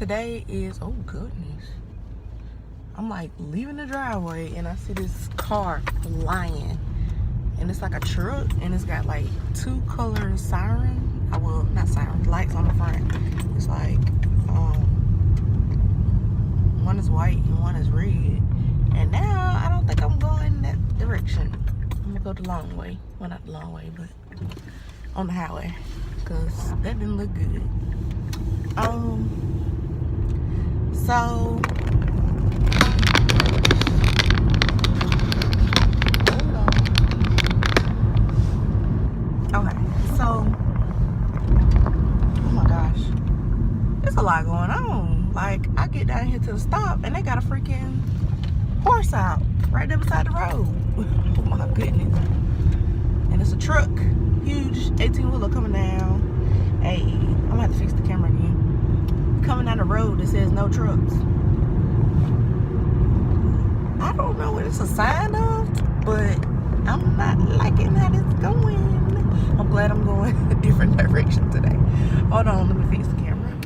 today is, oh goodness, I'm like leaving the driveway and I see this car flying, and it's like a truck, and it's got like two color siren, well, not sirens, lights on the front. It's like one is white and one is red, and now I don't think I'm going that direction. I'm gonna go the long way. Well, not the long way, but on the highway, because that didn't look good. So okay, so oh my gosh, there's a lot going on. Like, I get down here to the stop and they got a freaking horse out right there beside the road. Oh my goodness. And it's a truck, huge 18-wheeler coming down. Hey, I'm gonna have to fix the camera again. Coming down the road that says no trucks. I don't know what it's a sign of, but I'm not liking how it's going. I'm glad I'm going a different direction today. Hold on, let me fix the camera.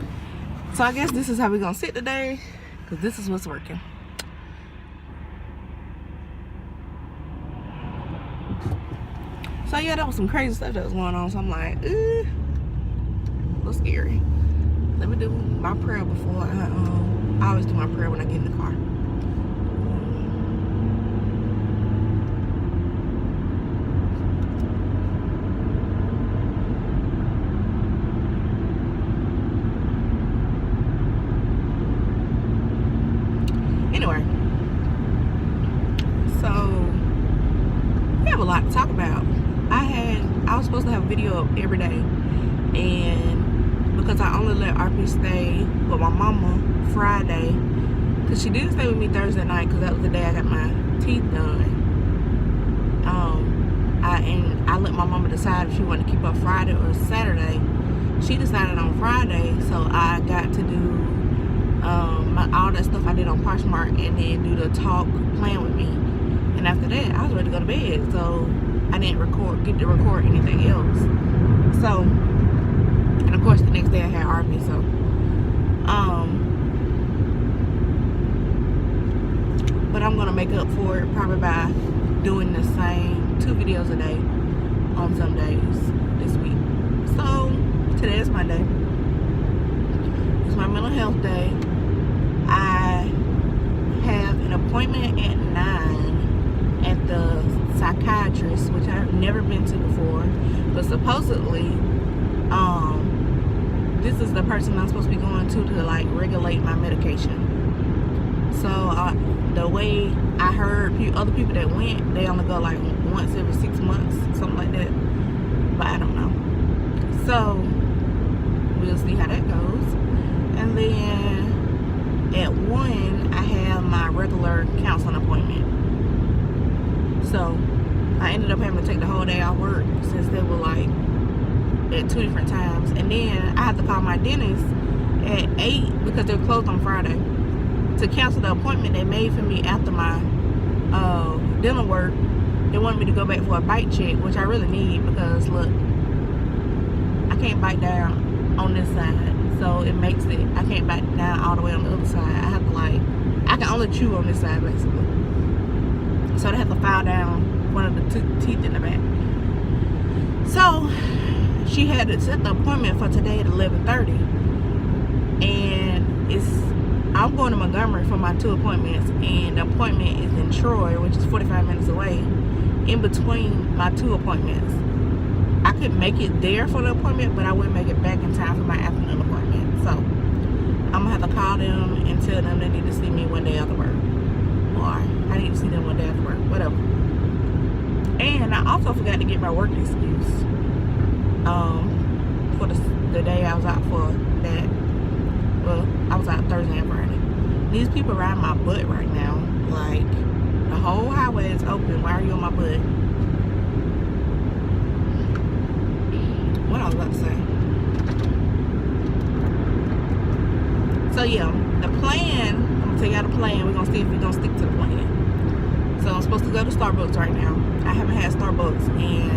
So I guess this is how we're gonna sit today, because this is what's working. So yeah, that was some crazy stuff that was going on. So I'm like, a little scary. Let me do my prayer before I always do my prayer when I get in the car. Anyway, so we have a lot to talk about. I was supposed to have a video up every day, and because I only let RP stay with my mama Friday, because she didn't stay with me Thursday night, because that was the day I got my teeth done. I let my mama decide if she wanted to keep up Friday or Saturday. She decided on Friday, so I got to do all that stuff I did on Poshmark, and then do the talk playing with me. And after that, I was ready to go to bed, so I didn't get to record anything else. So, and of course the next day I had RP, so but I'm gonna make up for it probably by doing the same 2 videos a day on some days this week. So today is Monday. It's my mental health day. I have an appointment at 9 at the psychiatrist, which I've never been to before, but supposedly this is the person I'm supposed to be going to like regulate my medication. So the way I heard other people that went, they only go like once every 6 months, something like that, but I don't know. So we'll see how that goes. And then at 1 I have my regular counseling appointment. So I ended up having to take the whole day off work, since they were like at 2 different times. And then I had to call my dentist at 8 because they were closed on Friday to cancel the appointment they made for me after my dental work. They wanted me to go back for a bite check, which I really need, because look, I can't bite down on this side, so it makes it, I can't bite down all the way on the other side. I have to I can only chew on this side basically. So they have to file down one of the 2 teeth in the back. So she had to set the appointment for today at 11:30, and I'm going to Montgomery for my 2 appointments, and the appointment is in Troy, which is 45 minutes away, in between my 2 appointments. I could make it there for the appointment, but I wouldn't make it back in time for my afternoon appointment. So I'm gonna have to call them and tell them they need to see me one day after work, or I need to see them one day after work, whatever. And I also forgot to get my work excuse for the day I was out for that. Well, I was out Thursday and Friday. These people riding my butt right now. Like, the whole highway is open. Why are you on my butt? What I was about to say. So yeah, the plan, I'm gonna tell y'all the plan. We're gonna see if we're gonna stick to the plan. So I'm supposed to go to Starbucks right now. I haven't had Starbucks in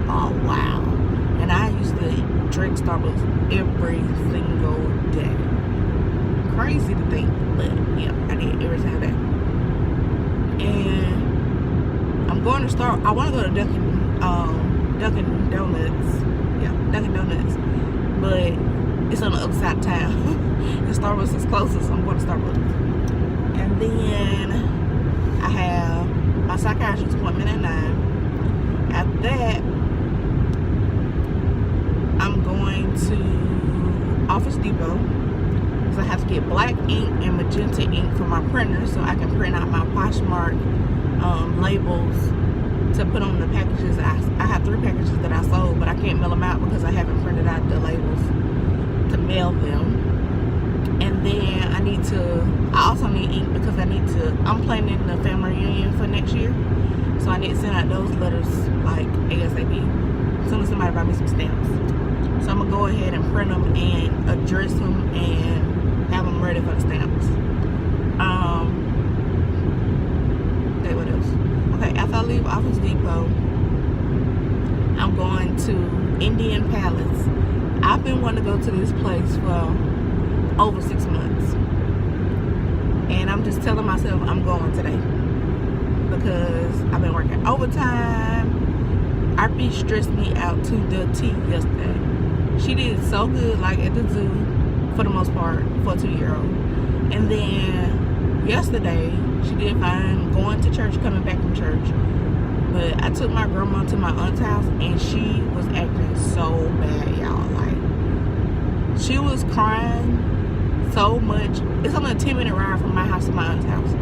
a while. And I used to drink Starbucks every single day. crazy to think, but yeah, I did every single day. And I'm going to start. I want to go to Dunkin' Donuts. Yeah, Dunkin' Donuts, but it's on the other side of town. And Starbucks is closest, so I'm going to Starbucks. And then I have my psychiatrist appointment at 9. After that, I'm going to Office Depot because I have to get black ink and magenta ink for my printer so I can print out my Poshmark labels to put on the packages. I have 3 packages that I sold, but I can't mail them out because I haven't printed out the labels to mail them. And then I also need ink because I'm planning the family reunion for next year, so I need to send out those letters like ASAP as soon as somebody buy me some stamps. So I'm gonna go ahead and print them and address them and have them ready for the stamps. Okay, what else? Okay, after I leave Office Depot, I'm going to Indian Palace. I've been wanting to go to this place for over 6 months, and I'm just telling myself I'm going today because I've been working overtime. RP stressed me out to the T yesterday. She did so good, like at the zoo, for the most part, for a 2-year-old. And then yesterday, she did fine going to church, coming back from church. But I took my grandma to my aunt's house, and she was acting so bad, y'all. Like, she was crying so much. It's only a 10-minute ride from my house to my aunt's house.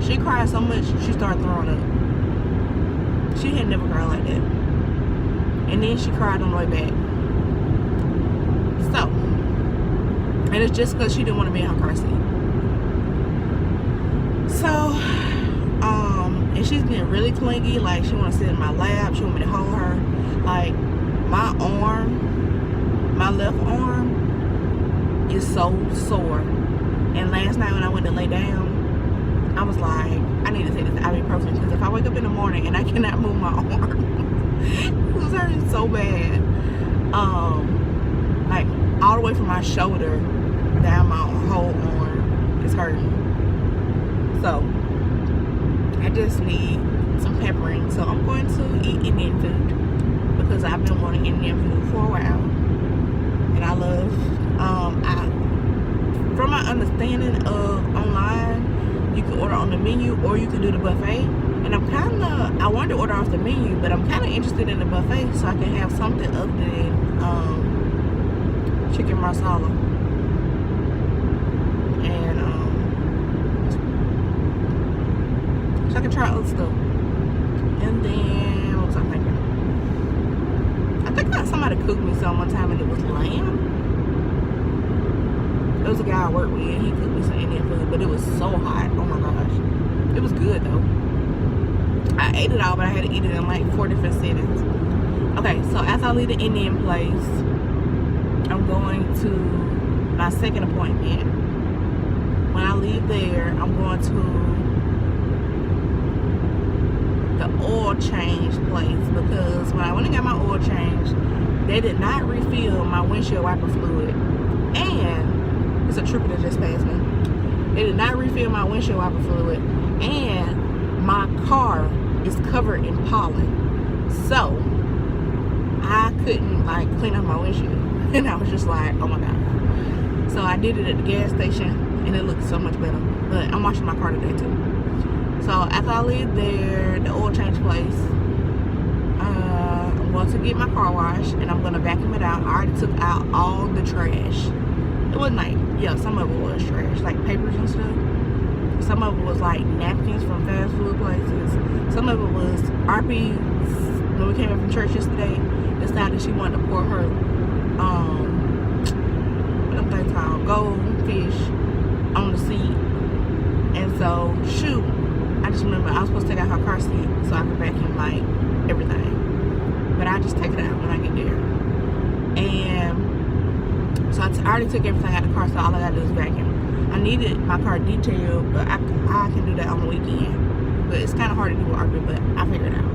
She cried so much, she started throwing up. She had never cried like that. And then she cried on the way back. So, and it's just because she didn't want to be in her car seat. So, and she's getting really clingy. Like, she want to sit in my lap. She want me to hold her. Like, my left arm is so sore. And last night when I went to lay down, I was like, I need to take this ibuprofen because if I wake up in the morning and I cannot move my arm, it was hurting so bad. Like all the way from my shoulder down my whole arm is hurting. So I just need some peppering. So I'm going to eat Indian food because I've been wanting Indian food for a while, and I love. From my understanding of online, you can order on the menu or you can do the buffet. And I wanted to order off the menu, but I'm kind of interested in the buffet so I can have something other than chicken marsala. And so I can try other stuff. And then, what was I thinking? I think somebody cooked me some one time and it was lamb. There was a guy I worked with and he cooked me some Indian food, but it was so hot. Oh my gosh. It was good though. I ate it all, but I had to eat it in like 4 different sittings. Okay, so after I leave the Indian place, I'm going to my second appointment. When I leave there, I'm going to the oil change place because when I went and got my oil change, they did not refill my windshield wiper fluid. And it's a trooper that just passed me. They did not refill my windshield wiper fluid, and my car is covered in pollen, so I couldn't like clean up my windshield. And I was just like, oh my god. So I did it at the gas station, and it looked so much better. But I'm washing my car today too. So after I leave there, the oil change place, I'm going to get my car washed, and I'm going to vacuum it out. I already took out all the trash. It wasn't like, yeah, some of it was trash, like papers and stuff. Some of it was like napkins from fast food places. Some of it was RP, when we came in from church yesterday, decided she wanted to pour her, what them things called, goldfish on the seat. And so, shoot, I just remember I was supposed to take out her car seat so I could vacuum like everything. But I just take it out when I get there. And so I already took everything out of the car, so all I gotta do is vacuum. I needed my car detailed, but I can do that on the weekend. But it's kind of hard to do with RP, but I figured it out.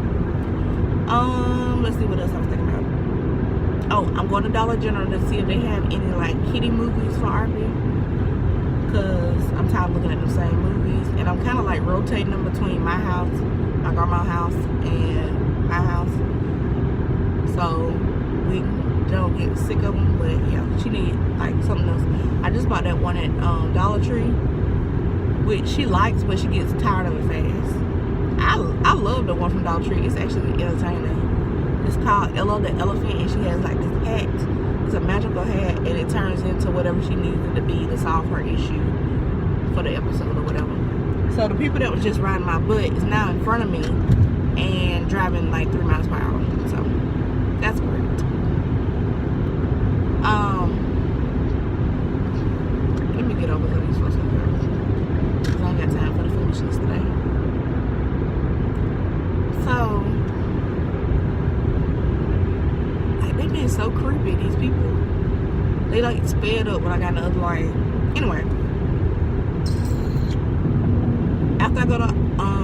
Let's see what else I was thinking about. Oh, I'm going to Dollar General to see if they have any like kitty movies for RP. because I'm tired of looking at the same movies, and I'm kind of like rotating them between my house, my grandma's house, and my house, so we don't get sick of them. But yeah, she need like something else. I just bought that one at Dollar Tree, which she likes, but she gets tired of it fast. I love the one from Dollar Tree. It's actually entertaining. It's called Ella the Elephant, and she has like this hat. It's a magical hat, and it turns into whatever she needs it to be to solve her issue for the episode or whatever. So the people that was just riding my butt is now in front of me and driving like 3 miles per hour. So that's great. Let me get over to these folks here, because I ain't got time for the foolishness today. So, like, they been so creepy, these people. They like sped up when I got in the other lane. Anyway, after I go to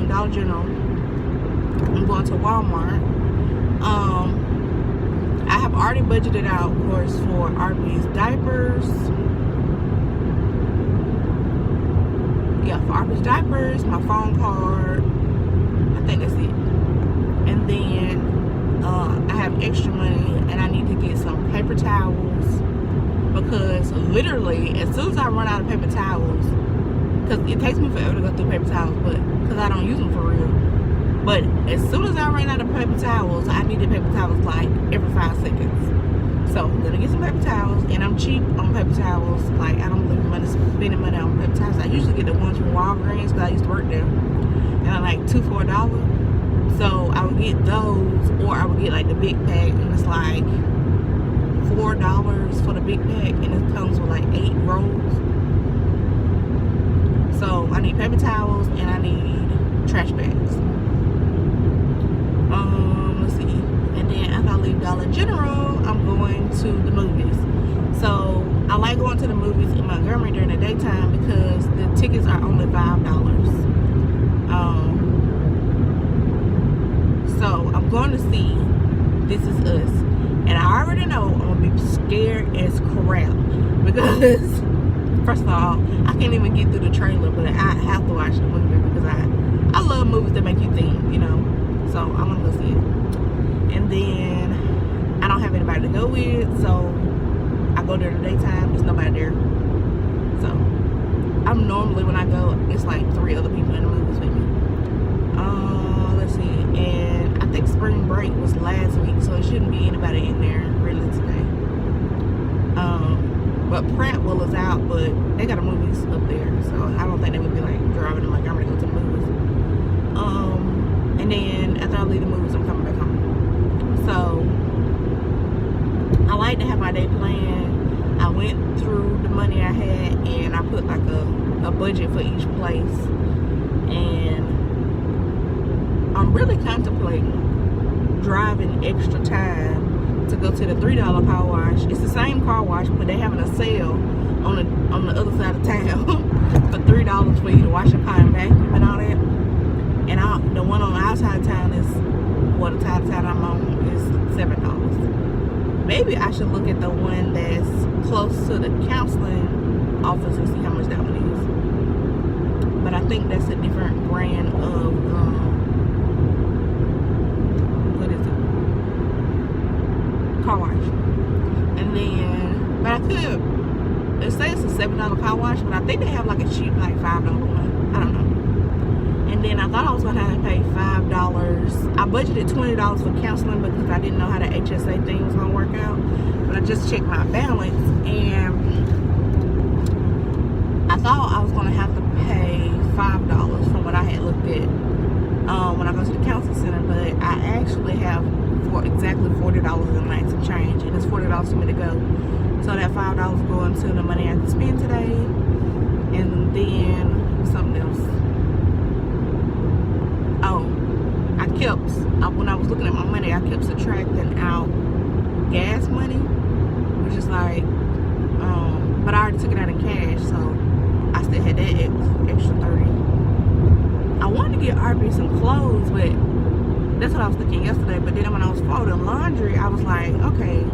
Dollar General, I'm going to Walmart. I have already budgeted out, of course, for Arby's diapers. Yeah, for Arby's diapers, my phone card. I think that's it. And then I have extra money, and I need to get some paper towels, because literally as soon as I run out of paper towels, because it takes me forever to go through paper towels, but because I don't use them for real. But as soon as I ran out of paper towels, I needed paper towels like every 5 seconds. So I'm gonna get some paper towels, and I'm cheap on paper towels. Like, I don't believe in spending money on paper towels. I usually get the ones from Walgreens, because I used to work there, and I like 2 for $1. So I would get those, or I would get like the big pack, and it's like $4 for the big pack, and it comes with like 8 rolls. So I need paper towels, and I need trash bags. Let's see. And then after I leave Dollar General, I'm going to the movies. So I like going to the movies in Montgomery during the daytime, because the tickets are only $5. So I'm going to see This Is Us, and I already know I'm gonna be scared as crap, because first of all, I can't even get through the trailer, but I have to watch the movie, because I love movies that make you think, you know. So I'm gonna go see it. And then I don't have anybody to go with, so I go during the daytime. There's nobody there. So I'm normally, when I go, it's like 3 other people in the movies with me. Let's see. And I think spring break was last week, so it shouldn't be anybody in there really today. But Prattville is out, but they got a movies up there, so I don't think they would be like driving to Montgomery to go to the movies. And then after I leave the movies, I'm coming back home. So I like to have my day planned. I went through the money I had, and I put like a budget for each place, and I'm really contemplating driving extra time to go to the $3 car wash. It's the same car wash, but they're having a sale on the other side of town for $3 for you to wash your car and vacuum and all that. And the one on the outside of town is, well, the side of town I'm on is $7. Maybe I should look at the one that's close to the counseling office and see how much that one is. But I think that's a different brand of what is it? Car wash. And then, but I could. It says it's a $7 car wash, but I think they have like a cheap, like $5 one. I don't know. And then I thought I was gonna have to pay $5. I budgeted $20 for counseling, because I didn't know how the HSA thing was gonna work out. But I just checked my balance, and I thought I was gonna have to pay $5 from what I had looked at when I go to the counseling center. But I actually have for exactly $40 and like some change, and it's $40 for me to go. So that $5 going to the money I can spend today, and then something else. Oh, when I was looking at my money, I kept subtracting out gas money, which is like, but I already took it out in cash, so I still had that extra 30. I wanted to get Arby some clothes, but that's what I was thinking yesterday. But then when I was folding laundry, I was like, okay,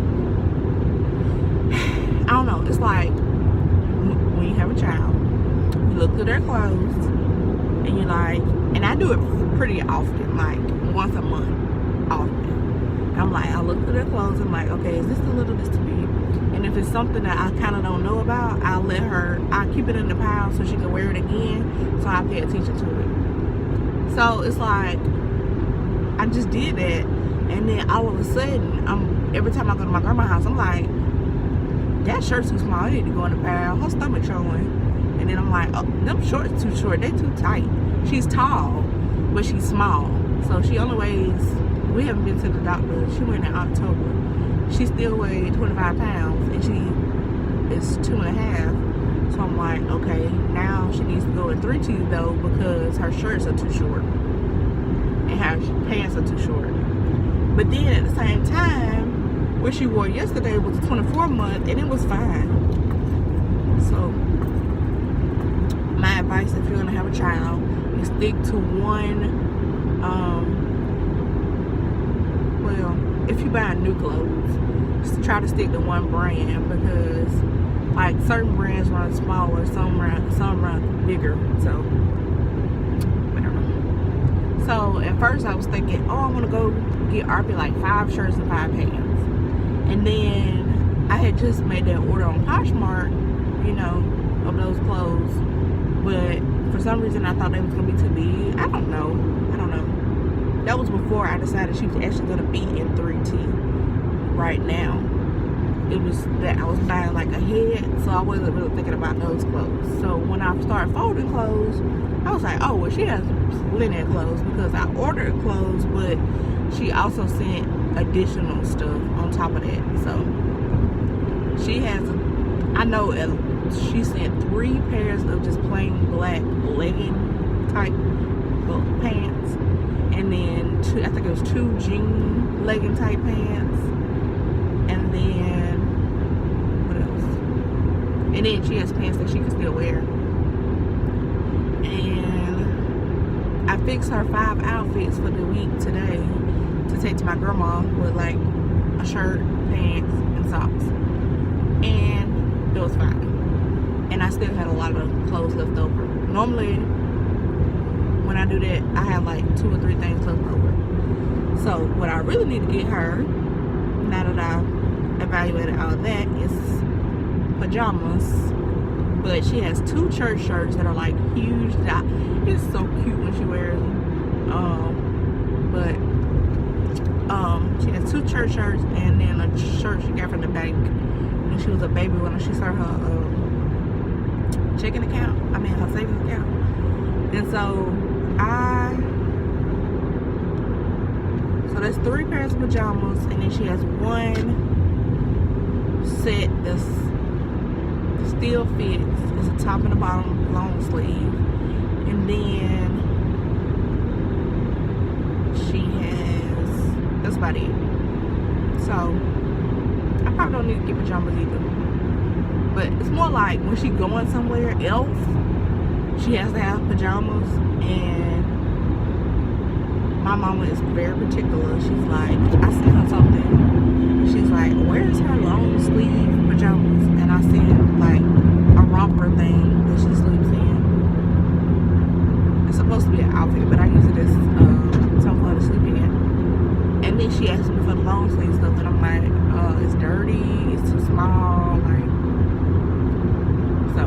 I don't know. It's like when you have a child You look through their clothes, and you're like, and I do it pretty often, like once a month, often. And I'm like, I look through their clothes, I'm like, okay, is this too little, this too big? And if it's something that I kind of don't know about, I keep it in the pile so she can wear it again, so I pay attention to it. So it's like, I just did that, and then all of a sudden, every time I go to my grandma's house, I'm like, that shirt's too small, I need to go in the pile, her stomach showing. And then I'm like, oh, them shorts too short, they too tight. She's tall, but she's small, so she only weighs, we haven't been to the doctor, she went in October. She still weighed 25 pounds, and she is 2.5. So I'm like, okay, now she needs to go in 3T though, because her shirts are too short and her pants are too short. But then at the same time, what she wore yesterday was a 24 month, and it was fine. So my advice, if you're gonna have a child, is stick to one. Well, if you buy new clothes, just try to stick to one brand, because like certain brands run smaller, some run bigger. So I don't know. So at first I was thinking, oh, I want to go get Arby like 5 shirts and 5 pants, and then I had just made that order on Poshmark, you know, of those clothes. But for some reason I thought they was gonna be too big. I don't know. That was before I decided she was actually gonna be in 3T. Right now, it was that I was buying like a head, so I wasn't really thinking about those clothes. So when I started folding clothes, I was like, oh, well, she has linen clothes, because I ordered clothes, but she also sent additional stuff on top of that. So she has, I know she sent 3 pairs of just plain black legging type pants, and then I think it was 2 jean legging type pants, and then what else? And then she has pants that she can still wear. And I fixed her 5 outfits for the week today to take to my grandma, with like a shirt, pants, and socks, and it was fine. And I still had a lot of clothes left over. Normally, when I do that, I have like 2 or 3 things left over. So what I really need to get her, now that I evaluated all of that, is pajamas. But she has 2 church shirts that are like huge. It's so cute when she wears them. She has 2 church shirts, and then a shirt she got from the bank when she was a baby, when she started her checking account. Her savings account. And so there's 3 pairs of pajamas, and then she has 1 set that's still fits. It's a top and a bottom long sleeve, and then she has, that's about it. So I probably don't need to get pajamas either, but it's more like when she going somewhere else, she has to have pajamas. And my mama is very particular. She's like, I sent her something, and she's like, where's her long sleeve pajamas? And I sent like a romper thing that she sleeps in. It's supposed to be an outfit, but I use it as something for her to sleep in. And then she asked me for the long sleeve stuff, and I'm like, it's dirty, it's too small, like. So I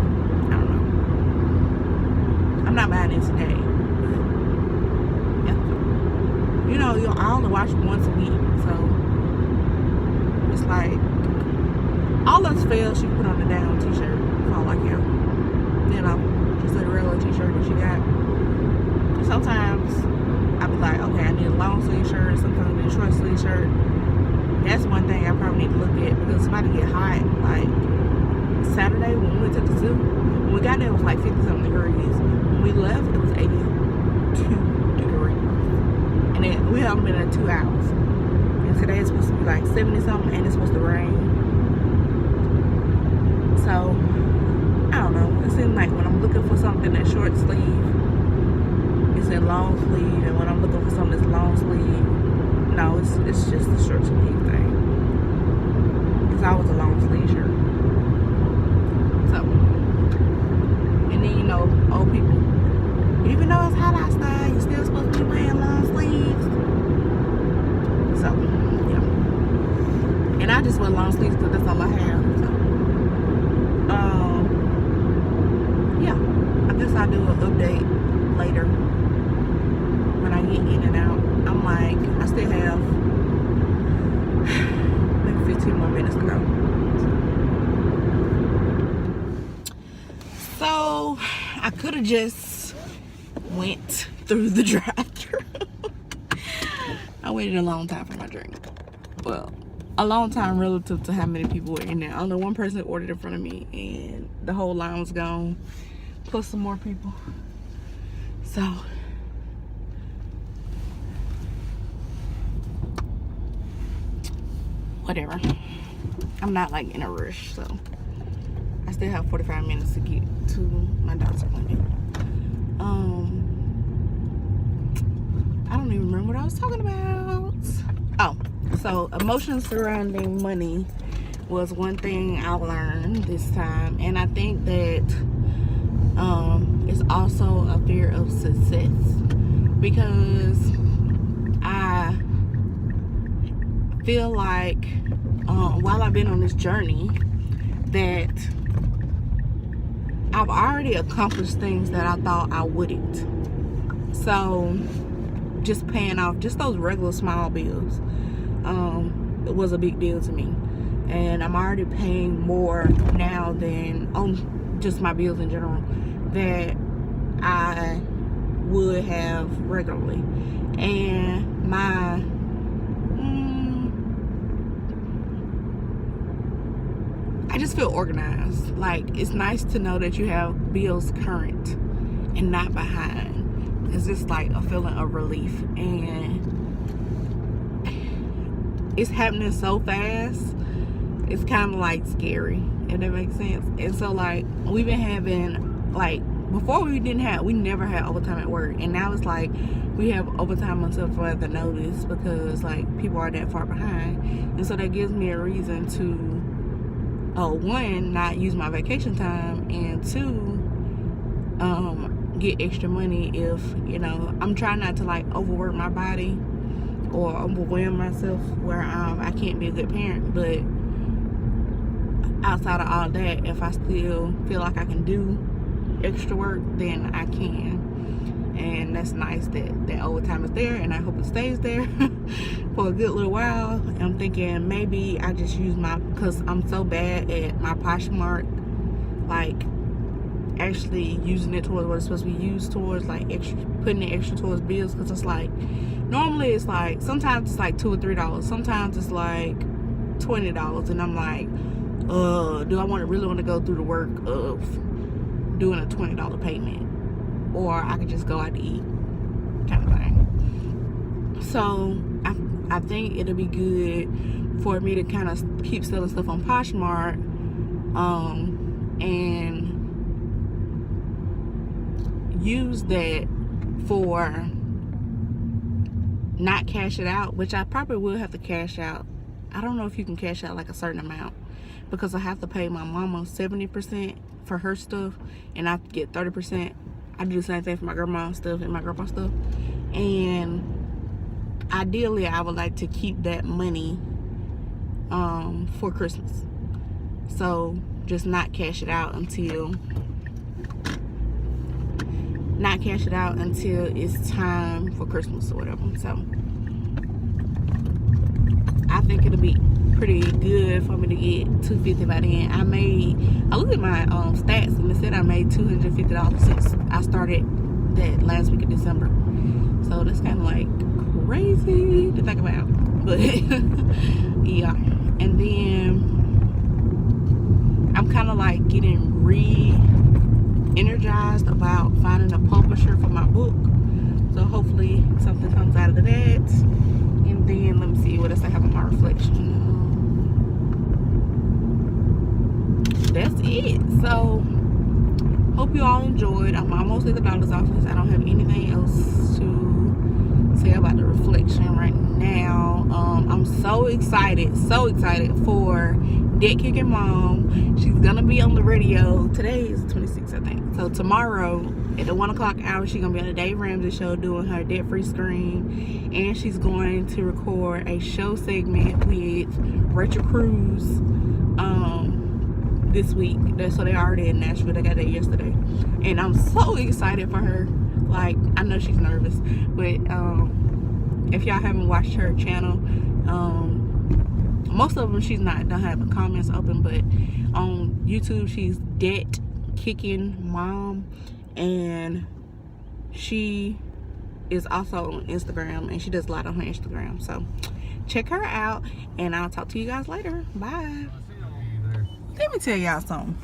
don't know. I'm not buying it today. You know, I only wash once a week, so it's like, all else fails, she put on a down t-shirt. That's all I care. You know, just a regular t-shirt that she got. Sometimes I be like, okay, I need a long sleeve shirt, sometimes I need a short sleeve shirt. That's one thing I probably need to look at, because somebody get hot. Like Saturday when we went to the zoo, when we got there it was like 50-something degrees. When we left, it was 82 degrees. And then we haven't been there 2 hours. And today it's supposed to be like 70-something, and it's supposed to rain. So I don't know. It seems like when I'm looking for something that's short sleeve, it's in long sleeve, and when I'm looking for something that's long sleeve, no, it's just a short sleeve thing. It's always a long sleeve shirt. So, and then know, old people, even though it's hot outside, you're still supposed to be wearing long sleeves. So, yeah. And I just wear long sleeves because that's all I have. So, yeah. I guess I'll do an update later when I get in and out. I'm like, I still have maybe 15 more minutes to go. So I could have just went through the drive-thru. I waited a long time for my drink. Well, a long time relative to how many people were in there. Only one person ordered in front of me and the whole line was gone. Plus some more people. So whatever. I'm not like in a rush, so I still have 45 minutes to get to my doctor's appointment. I don't even remember what I was talking about. Oh, so emotions surrounding money was one thing I learned this time, and I think that it's also a fear of success, because I feel like while I've been on this journey that I've already accomplished things that I thought I wouldn't. So just paying off just those regular small bills it was a big deal to me, and I'm already paying more now than on just my bills in general that I would have regularly. And my I just feel organized. Like, it's nice to know that you have bills current and not behind. It's just like a feeling of relief, and it's happening so fast. It's kind of like scary, if that makes sense. And so like we've been having, like, before we never had overtime at work, and now it's like we have overtime until further notice because like people are that far behind. And so that gives me a reason to one, not use my vacation time, and two, get extra money if, you know, I'm trying not to like overwork my body or overwhelm myself where I can't be a good parent. But outside of all that, if I still feel like I can do extra work, then I can. And that's nice that overtime is there, and I hope it stays there for a good little while. I'm thinking maybe I just use because I'm so bad at my Poshmark, like actually using it towards what it's supposed to be used towards, like putting it extra towards bills. Because it's like, normally it's like, sometimes it's like $2 or $3, sometimes it's like $20, and I'm like, do I really want to go through the work of doing a $20 payment? Or I could just go out to eat, kind of thing. So I think it'll be good for me to kind of keep selling stuff on Poshmark, and use that for not cash it out, which I probably will have to cash out. I don't know if you can cash out like a certain amount, because I have to pay my mama 70% for her stuff, and I get 30%. I do the same thing for my grandma's stuff and my grandpa's stuff. And ideally, I would like to keep that money for Christmas. So just not cash it out until it's time for Christmas or whatever. So I think it'll be pretty good for me to get $250 by then. I looked at my stats, and it said I made $250 since I started that last week of December. So that's kind of like crazy to think about, but yeah. And then I'm kind of like getting re-energized about finding a publisher for my book. So hopefully something comes out of that. And then let me see what else I have on my reflection. That's it. So hope you all enjoyed. I'm almost at the doctor's office. I don't have anything else to say about the reflection right now. I'm so excited for Debt Kicking Mom. She's gonna be on the radio. Today is 26th, I think. So tomorrow at the 1 o'clock hour, she's gonna be on the Dave Ramsey show doing her debt-free screen, and she's going to record a show segment with Rachel Cruz this week. So they're already in Nashville. They got there yesterday, and I'm so excited for her. Like, I know she's nervous, but if y'all haven't watched her channel, most of them she's don't have the comments open, but on YouTube she's Debt Kicking Mom, and she is also on Instagram, and she does a lot on her Instagram. So check her out, and I'll talk to you guys later. Bye. Let me tell y'all something.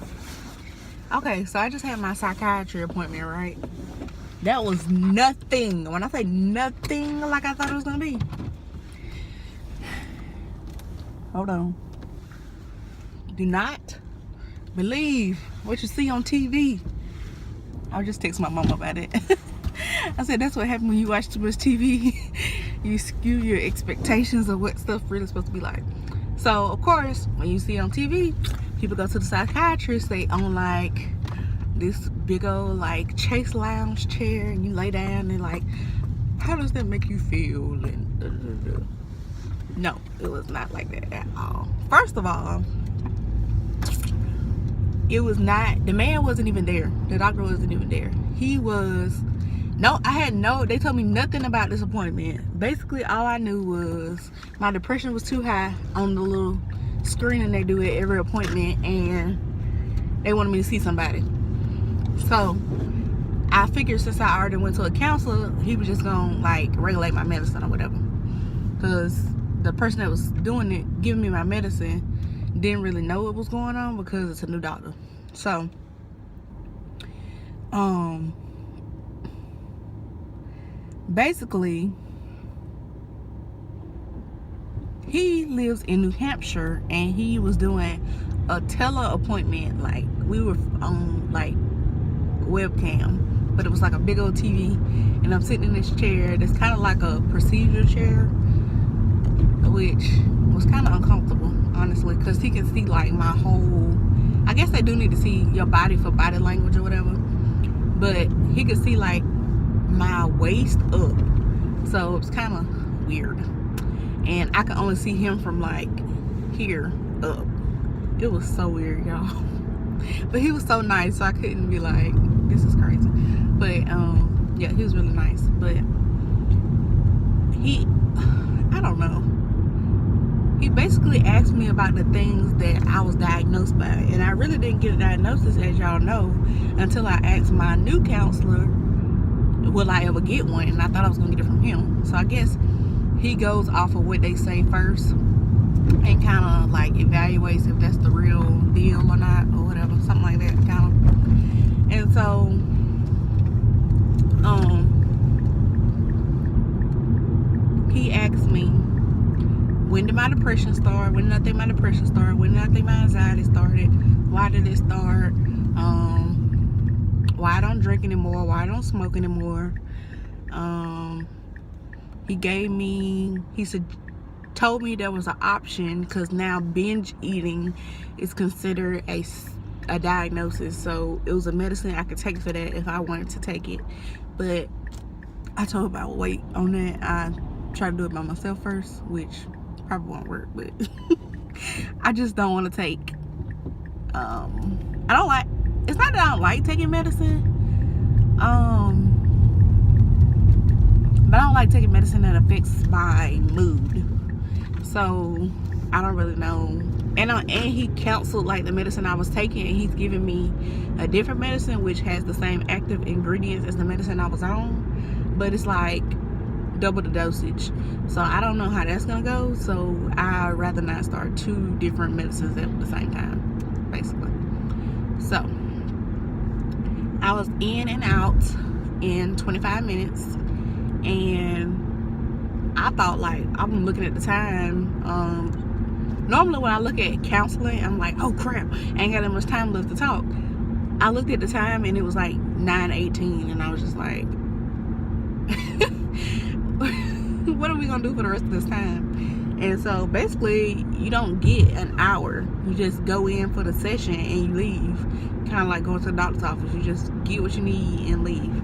Okay, so I just had my psychiatry appointment, right? That was nothing. When I say nothing like I thought it was gonna be. Hold on. Do not believe what you see on TV. I was just texting my mom about it. I said that's what happens when you watch too much TV. You skew your expectations of what stuff really supposed to be like. So of course, when you see it on TV, people go to the psychiatrist, they own like this big old like Chase lounge chair, and you lay down and like, how does that make you feel? And no, it was not like that at all. First of all, it was not, the man wasn't even there. The doctor wasn't even there. He was, no, they told me nothing about this appointment. Basically, all I knew was my depression was too high on the little screening they do at every appointment, and they wanted me to see somebody. So I figured since I already went to a counselor, he was just gonna like regulate my medicine or whatever, because the person that was doing it, giving me my medicine, didn't really know what was going on because it's a new doctor. So basically he lives in New Hampshire, and he was doing a tele appointment. Like, we were on like webcam, but it was like a big old TV, and I'm sitting in this chair that's kind of like a procedure chair, which was kind of uncomfortable, honestly, because he can see like my whole, I guess they do need to see your body for body language or whatever, but he could see like my waist up, so it's kind of weird, and I could only see him from like here up. It was so weird, y'all. But he was so nice, so I couldn't be like, this is crazy. But yeah, he was really nice. But he, I don't know, he basically asked me about the things that I was diagnosed by, and I really didn't get a diagnosis, as y'all know, until I asked my new counselor, will I ever get one? And I thought I was gonna get it from him. So I guess he goes off of what they say first and kind of like evaluates if that's the real deal or not, or whatever, something like that, kind of. And so he asked me, when did my depression start? When did I think my depression started? When did I think my anxiety started? Why did it start? Why I don't drink anymore? Why I don't smoke anymore? He told me there was an option, because now binge eating is considered a diagnosis. So it was a medicine I could take for that if I wanted to take it. But I told him I would wait on that. I tried to do it by myself first, which probably won't work, but I just don't want to take it's not that I don't like taking medicine, but I don't like taking medicine that affects my mood. So I don't really know. And he canceled like the medicine I was taking, and he's giving me a different medicine which has the same active ingredients as the medicine I was on, but it's like double the dosage. So I don't know how that's gonna go. So I'd rather not start two different medicines at the same time, basically. So I was in and out in 25 minutes, and I thought, like, I'm looking at the time. Normally when I look at counseling, I'm like, oh crap, I ain't got that much time left to talk. I looked at the time and it was like 9:18, and I was just like, what are we gonna do for the rest of this time? And so basically, you don't get an hour. You just go in for the session and you leave. kind of like going to the doctor's office. You just get what you need and leave.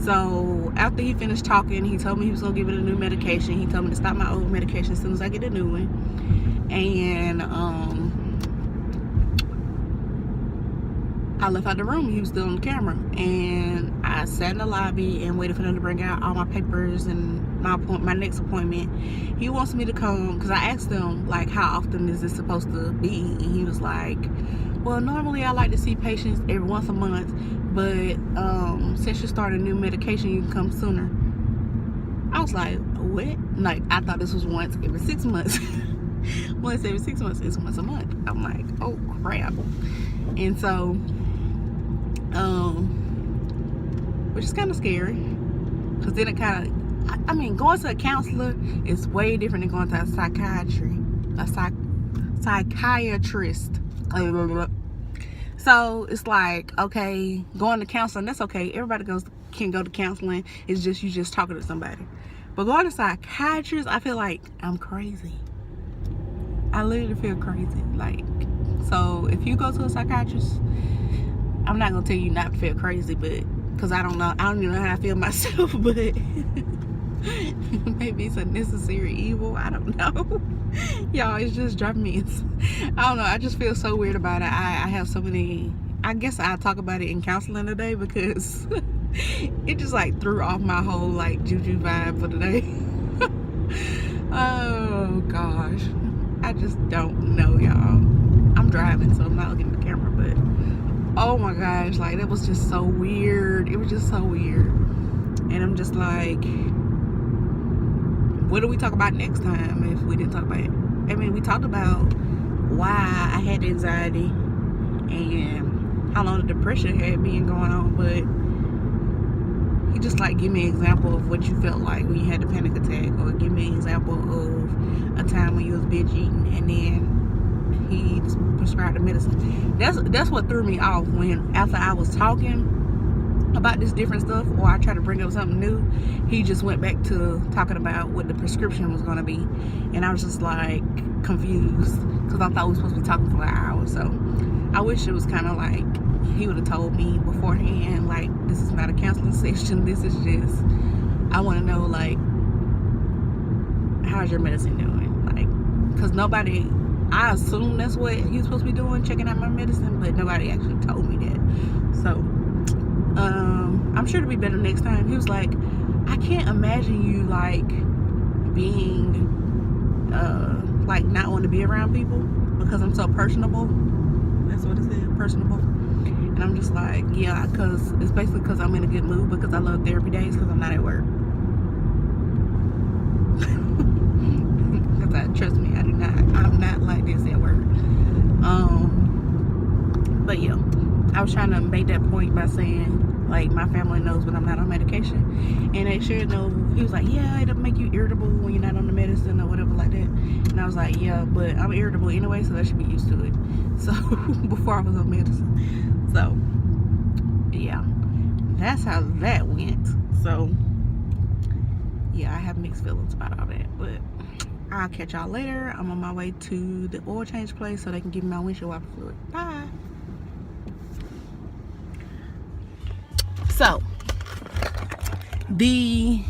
So after he finished talking, he told me he was gonna give it a new medication. He told me to stop my old medication as soon as I get a new one. And I left out the room. He was still on the camera, and I sat in the lobby and waited for them to bring out all my papers and my next appointment. He wants me to come because I asked him like, how often is this supposed to be? And he was like, well, normally I like to see patients every once a month, but since you started a new medication, you can come sooner. I was like, what? Like, I thought this was once every 6 months. Once every 6 months is once a month. I'm like, oh crap. And so which is kind of scary, because then it kind of, I mean, going to a counselor is way different than going to a psychiatrist. So it's like, okay, going to counseling, that's okay. Everybody can go to counseling. It's just you just talking to somebody. But going to psychiatrist, I feel like I'm crazy. I literally feel crazy. Like, so if you go to a psychiatrist, I'm not gonna tell you not to feel crazy, but because I don't even know how I feel myself, but maybe it's a necessary evil. I don't know. Y'all, it's just driving me insane. I don't know. I just feel so weird about it. I have so many. I guess I'll talk about it in counseling today, because it just like threw off my whole like juju vibe for today. Oh gosh, I just don't know, y'all. I'm driving, so I'm not looking at the camera, but oh my gosh, like that was just so weird. It was just so weird. And I'm just like, what do we talk about next time if we didn't talk about it? I mean, we talked about why I had anxiety and how long the depression had been going on, but he just like give me an example of what you felt like when you had the panic attack, or give me an example of a time when you was binge eating, and then he prescribed the medicine. That's what threw me off, when after I was talking about this different stuff, or I tried to bring up something new, he just went back to talking about what the prescription was going to be, and I was just like confused, because I thought we were supposed to be talking for an hour. So I wish it was kind of like he would have told me beforehand, like, this is not a counseling session, this is just, I want to know, like, how's your medicine doing? Like, because nobody, I assume that's what he was supposed to be doing, checking out my medicine, but nobody actually told me that. So I'm sure it'll be better next time. He was like, I can't imagine you like being like not wanting to be around people because I'm so personable. That's what it said, personable. And I'm just like, yeah, because it's basically because I'm in a good mood, because I love therapy days, because I'm not at work. Because trust me, I'm not like this at work. But yeah, I was trying to make that point by saying, like, my family knows when I'm not on medication, and they sure know. He was like, yeah, it'll make you irritable when you're not on the medicine or whatever like that. And I was like, yeah, but I'm irritable anyway, so that should be used to it. So before I was on medicine. So yeah, that's how that went. So yeah, I have mixed feelings about all that, but I'll catch y'all later. I'm on my way to the oil change place so they can give me my windshield wiper fluid. Bye. So the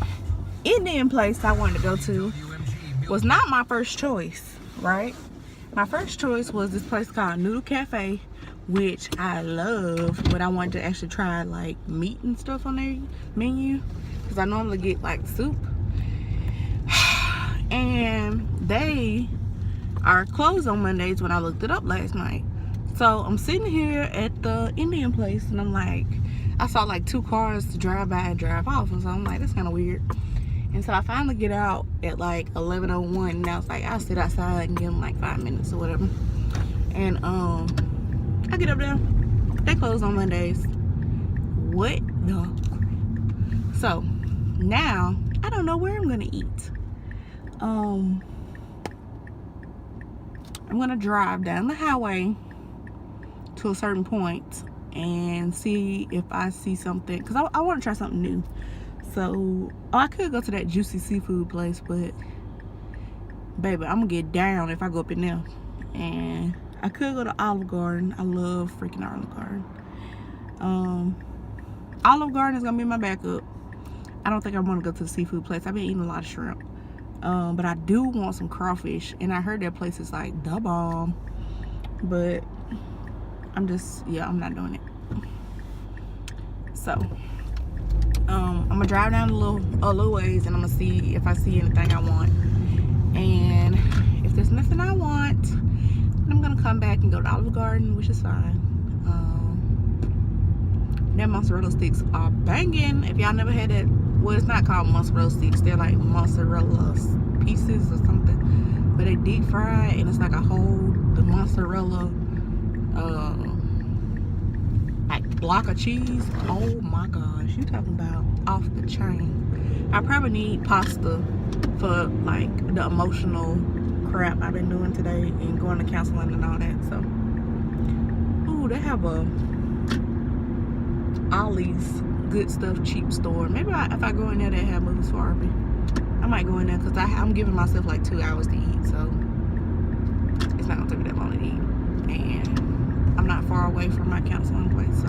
Indian place I wanted to go to was not my first choice, right? My first choice was this place called Noodle Cafe, which I love, but I wanted to actually try like meat and stuff on their menu, because I normally get like soup. And they are closed on Mondays when I looked it up last night. So I'm sitting here at the Indian place, and I'm like, I saw like 2 cars to drive by and drive off, and so I'm like, that's kind of weird. And so I finally get out at like 11:01, and I was like, I'll sit outside and give them like 5 minutes or whatever. And I get up there, they close on Mondays. What the? So now I don't know where I'm gonna eat. I'm gonna drive down the highway to a certain point and see if I see something, because I want to try something new. So I could go to that juicy seafood place, but baby, I'm gonna get down if I go up in there. And I could go to Olive Garden. I love freaking Olive Garden. Olive Garden is gonna be my backup. I don't think I want to go to the seafood place. I've been eating a lot of shrimp, but I do want some crawfish, and I heard that place is like the bomb. But I'm I'm not doing it. So I'm gonna drive down a little ways, and I'm gonna see if I see anything I want. And if there's nothing I want, then I'm gonna come back and go to Olive Garden, which is fine. Their mozzarella sticks are banging. If y'all never had that, well, it's not called mozzarella sticks. They're like mozzarella pieces or something, but they deep fry, and it's like the mozzarella like block of cheese. Oh my gosh, you talking about off the chain. I probably need pasta for like the emotional crap I've been doing today and going to counseling and all that. So, ooh, they have a Ollie's good stuff cheap store. Maybe if I go in there, they have movies for RB. I might go in there because I'm giving myself like 2 hours to eat, so it's not gonna take me that long to eat, and I'm not far away from my counseling place. So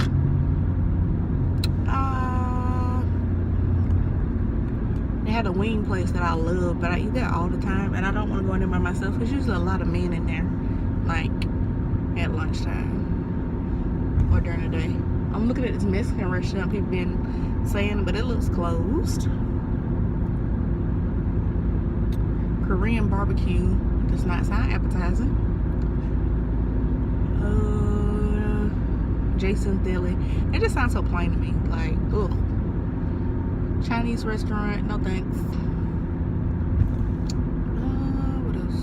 they had a wing place that I love, but I eat there all the time, and I don't want to go in there by myself. There's usually a lot of men in there, like at lunchtime or during the day. I'm looking at this Mexican restaurant people been saying, but it looks closed. Korean barbecue does not sound appetizing. Jason Thilly. It just sounds so plain to me. Like, ugh. Chinese restaurant, no thanks. What else?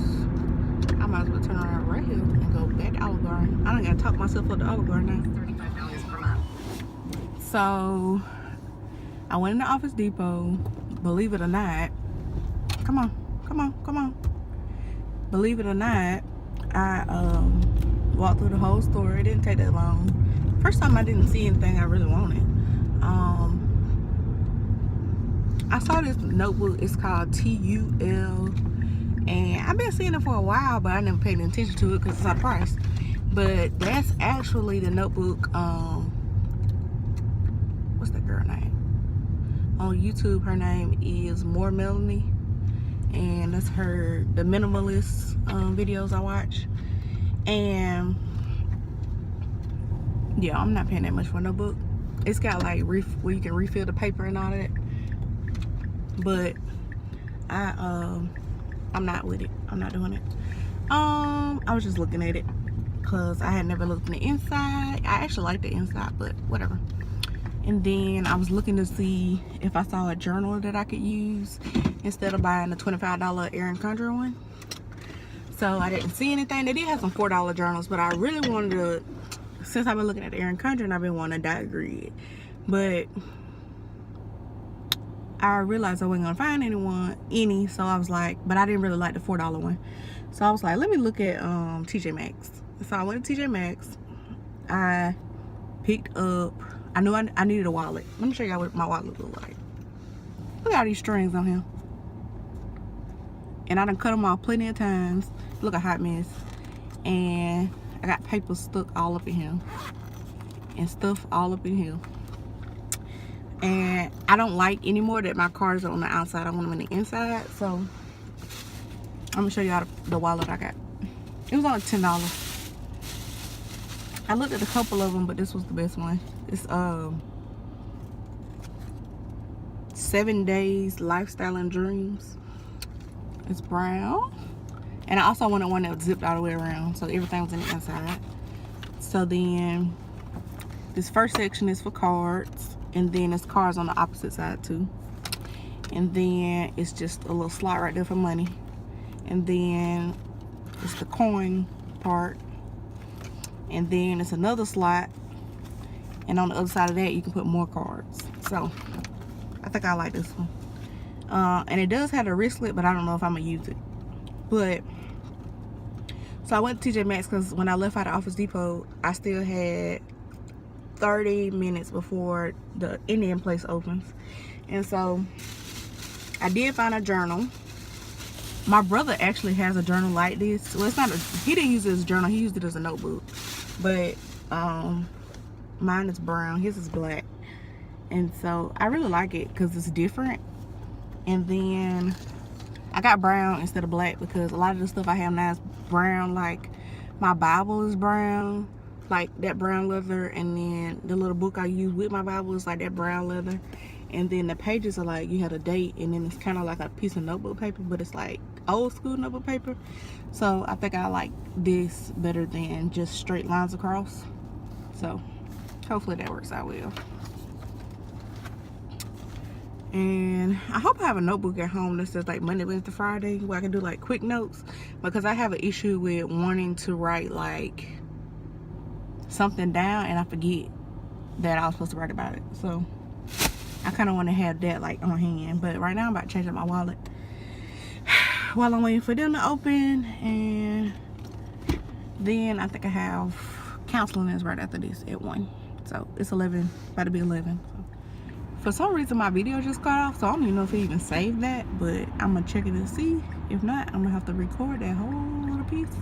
I might as well turn around right here and go back to Olive Garden. I don't gotta talk myself up to Olive Garden now. $35 per month. So, I went into Office Depot. Believe it or not, come on. Believe it or not, I walked through the whole store. It didn't take that long. First time I didn't see anything I really wanted. I saw this notebook. It's called TUL, and I've been seeing it for a while, but I never paid any attention to it because it's out of price. But that's actually the notebook. What's that girl name? On YouTube, her name is More Melanie, and that's the minimalist videos I watch. And yeah, I'm not paying that much for a notebook. It's got like where you can refill the paper and all that, but I'm not with it. I'm not doing it. I was just looking at it because I had never looked in the inside. I actually like the inside, but whatever. And then I was looking to see if I saw a journal that I could use instead of buying the $25 Erin Condren one. So I didn't see anything. They did have some $4 journals, but I really wanted to, since I've been looking at the Erin Condren, I've been wanting a dot grid. But I realized I wasn't gonna find any, so I was like, but I didn't really like the $4 one. So I was like, let me look at TJ Maxx. So I went to TJ Maxx. I picked up, I knew I needed a wallet. Let me show y'all what my wallet look like. Look at all these strings on here. And I done cut them off plenty of times. Look, a hot mess. And I got paper stuck all up in here. And stuff all up in here. And I don't like anymore that my cards are on the outside. I want them on the inside. So I'm gonna show y'all the wallet I got. It was only $10. I looked at a couple of them, but this was the best one. It's 7 Days Lifestyle and Dreams. It's brown. And I also wanted one that was zipped all the way around, so everything was in the inside. So then this first section is for cards, and then there's cards on the opposite side too. And then it's just a little slot right there for money. And then it's the coin part. And then it's another slot, and on the other side of that you can put more cards. So I think I like this one. And it does have a wristlet, but I don't know if I'm gonna use it. But so I went to TJ Maxx because when I left out of Office Depot, I still had 30 minutes before the Indian place opens. And so I did find a journal. My brother actually has a journal like this. Well, it's not he didn't use it as a journal, he used it as a notebook. But Mine is brown, his is black. And so I really like it because it's different. And then I got brown instead of black because a lot of the stuff I have now is brown. Like my Bible is brown, like that brown leather. And then the little book I use with my Bible is like that brown leather. And then the pages are like you had a date, and then it's kind of like a piece of notebook paper, but it's like old school notebook paper. So I think I like this better than just straight lines across. So hopefully that works out well. And I hope I have a notebook at home that says like Monday, Wednesday, Friday, where I can do like quick notes, because I have an issue with wanting to write like something down and I forget that I was supposed to write about it. So I kind of want to have that like on hand. But right now I'm about to change up my wallet while I'm waiting for them to open. And then I think I have counseling is right after this at 1. So it's 11, about to be 11. So for some reason my video just got off, so I don't even know if it even saved that, but I'm gonna check it and see. If not, I'm gonna have to record that whole little piece.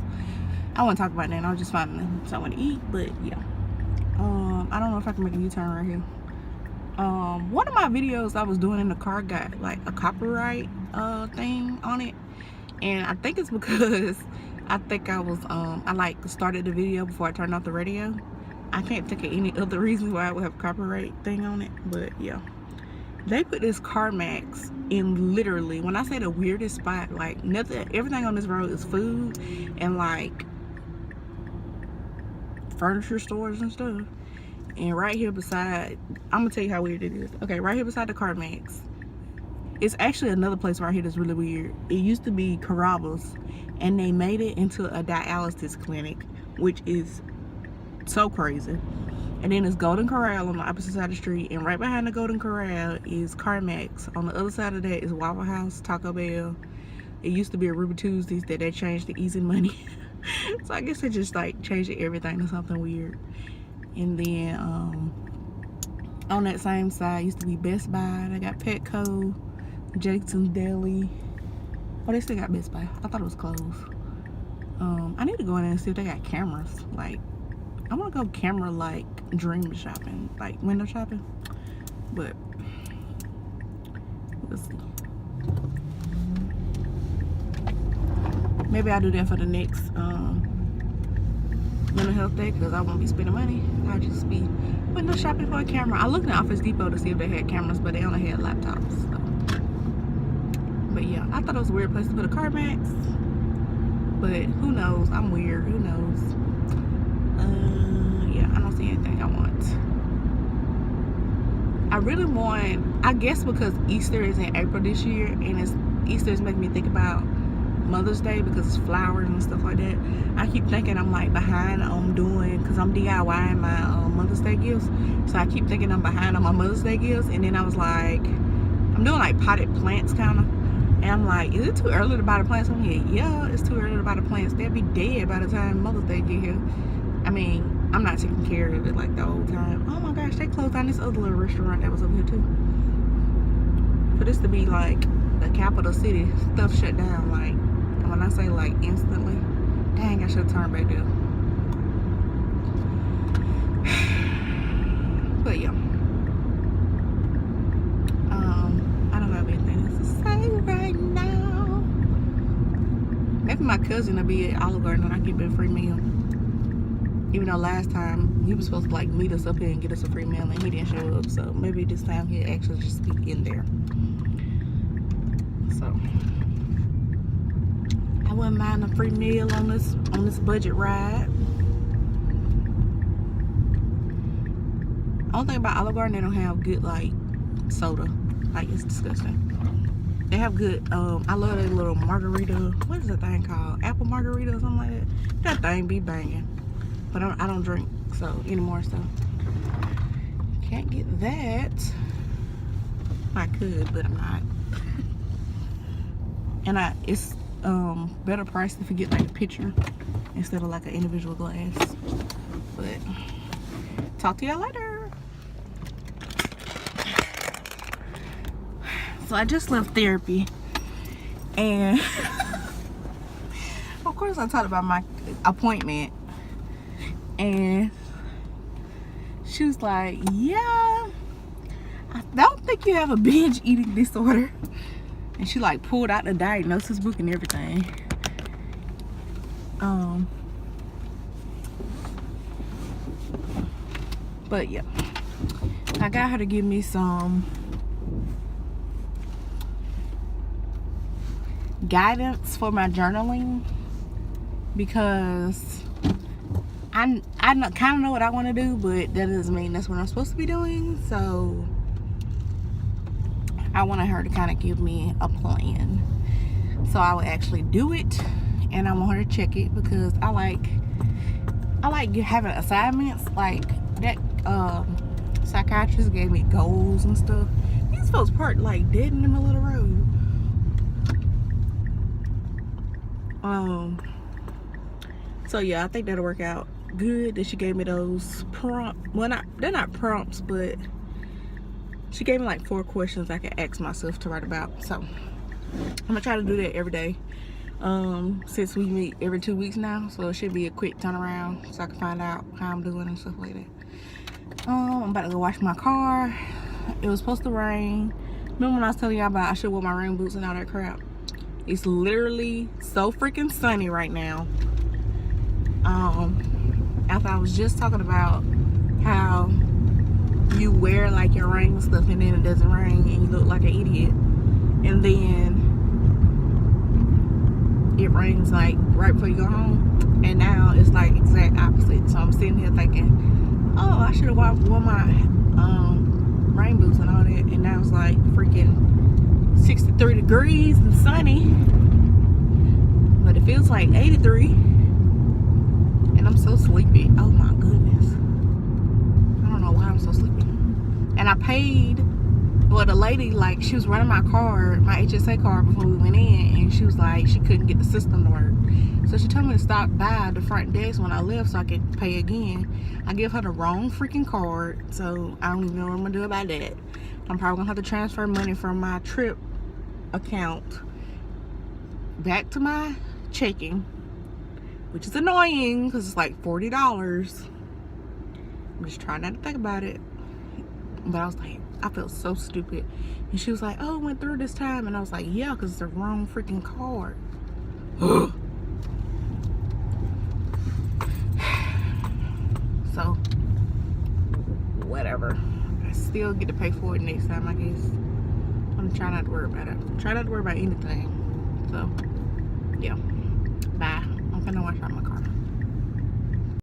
I want to talk about that. I was just finding something to eat, but yeah. I don't know if I can make a U-turn right here. One of my videos I was doing in the car got like a copyright thing on it, and I think it's because I think I was I like started the video before I turned off the radio. I can't think of any other reason why I would have a copyright thing on it, but yeah. They put this CarMax in literally, when I say the weirdest spot, like nothing, everything on this road is food and like furniture stores and stuff. And right here beside, I'm gonna tell you how weird it is. Okay, right here beside the CarMax, it's actually another place right here that's really weird. It used to be Carrabba's, and they made it into a dialysis clinic, which is so crazy. And then it's Golden Corral on the opposite side of the street, and right behind the Golden Corral is CarMax. On the other side of that is Waffle House, Taco Bell. It used to be a Ruby Tuesdays that they changed to Easy Money. So I guess they just like changed everything to something weird. And then on that same side used to be Best Buy. They got Petco, Jason's Deli. Oh, they still got Best Buy. I thought it was closed. I need to go in there and see if they got cameras. Like, I want to go camera like dream shopping, like window shopping. But we'll see. Maybe I'll do that for the next mental health day, because I won't be spending money. I'll just be window shopping for a camera. I looked in Office Depot to see if they had cameras, but they only had laptops. So. But yeah, I thought it was a weird place to put a CarMax. But who knows? I'm weird. Who knows? Yeah, I don't see anything I want. I really want, I guess because Easter is in April this year, and Easter is making me think about Mother's Day because it's flowers and stuff like that. I keep thinking I'm like behind on doing, because I'm DIYing my Mother's Day gifts. So I keep thinking I'm behind on my Mother's Day gifts. And then I was like, I'm doing like potted plants kind of. And I'm like, is it too early to buy the plants? I'm like, yeah, it's too early to buy the plants. They'll be dead by the time Mother's Day get here. I mean, I'm not taking care of it like the whole time. Oh my gosh, they closed down this other little restaurant that was over here too. For this to be like the capital city, stuff shut down like, when I say like instantly, dang, I should have turned back there. But yeah, I don't have anything else to say right now. Maybe my cousin will be at Olive Garden and I give him a free meal. Even though last time he was supposed to like meet us up here and get us a free meal and he didn't show up, so maybe this time he'll actually just be in there. So I wouldn't mind a free meal on this budget ride. Only thing about Olive Garden, they don't have good like soda. Like, it's disgusting. They have good, I love that little margarita. What is that thing called? Apple margarita or something like that. That thing be banging. But I don't drink so anymore, so can't get that. I could, but I'm not. And it's better priced if you get like a pitcher instead of like an individual glass. But talk to y'all later. So I just left therapy, and of course I talked about my appointment, and She was like, yeah, I don't think you have a binge eating disorder. And she like pulled out the diagnosis book and everything. But yeah, I got her to give me some guidance for my journaling, because I kind of know what I want to do, but that doesn't mean that's what I'm supposed to be doing. So I wanted her to kind of give me a plan, so I would actually do it, and I want her to check it, because I like having assignments. Like that psychiatrist gave me goals and stuff. These folks parked like dead in the middle of the road. So yeah, I think that'll work out good that she gave me those prompts. Well, they're not prompts, but she gave me like 4 questions I can ask myself to write about. So I'm gonna try to do that every day, since we meet every 2 weeks now, so it should be a quick turnaround, so I can find out how I'm doing and stuff like that. I'm about to go wash my car. It was supposed to rain. Remember when I was telling y'all about I should wear my rain boots and all that crap? It's literally so freaking sunny right now. After I was just talking about how you wear like your rain stuff and then it doesn't rain and you look like an idiot, and then it rains like right before you go home, and now it's like exact opposite. So I'm sitting here thinking, oh, I should have worn my rain boots and all that, and now it's like freaking 63 degrees and sunny, but it feels like 83, and I'm so sleepy. Oh my goodness, I don't know why I'm so sleepy. And I paid, well, the lady, like, she was running my card, my HSA card, before we went in, and she was like, she couldn't get the system to work, so she told me to stop by the front desk when I left so I could pay again. I gave her the wrong freaking card, so I don't even know what I'm gonna do about that. I'm probably gonna have to transfer money from my trip account back to my checking, which is annoying because it's like $40. I'm just trying not to think about it, but I was like, I felt so stupid. And she was like, oh, it went through this time, and I was like, yeah, because it's the wrong freaking card. So whatever, I still get to pay for it next time, I guess. I'm trying not to worry about it. Try not to worry about anything. So yeah, bye. I'm gonna watch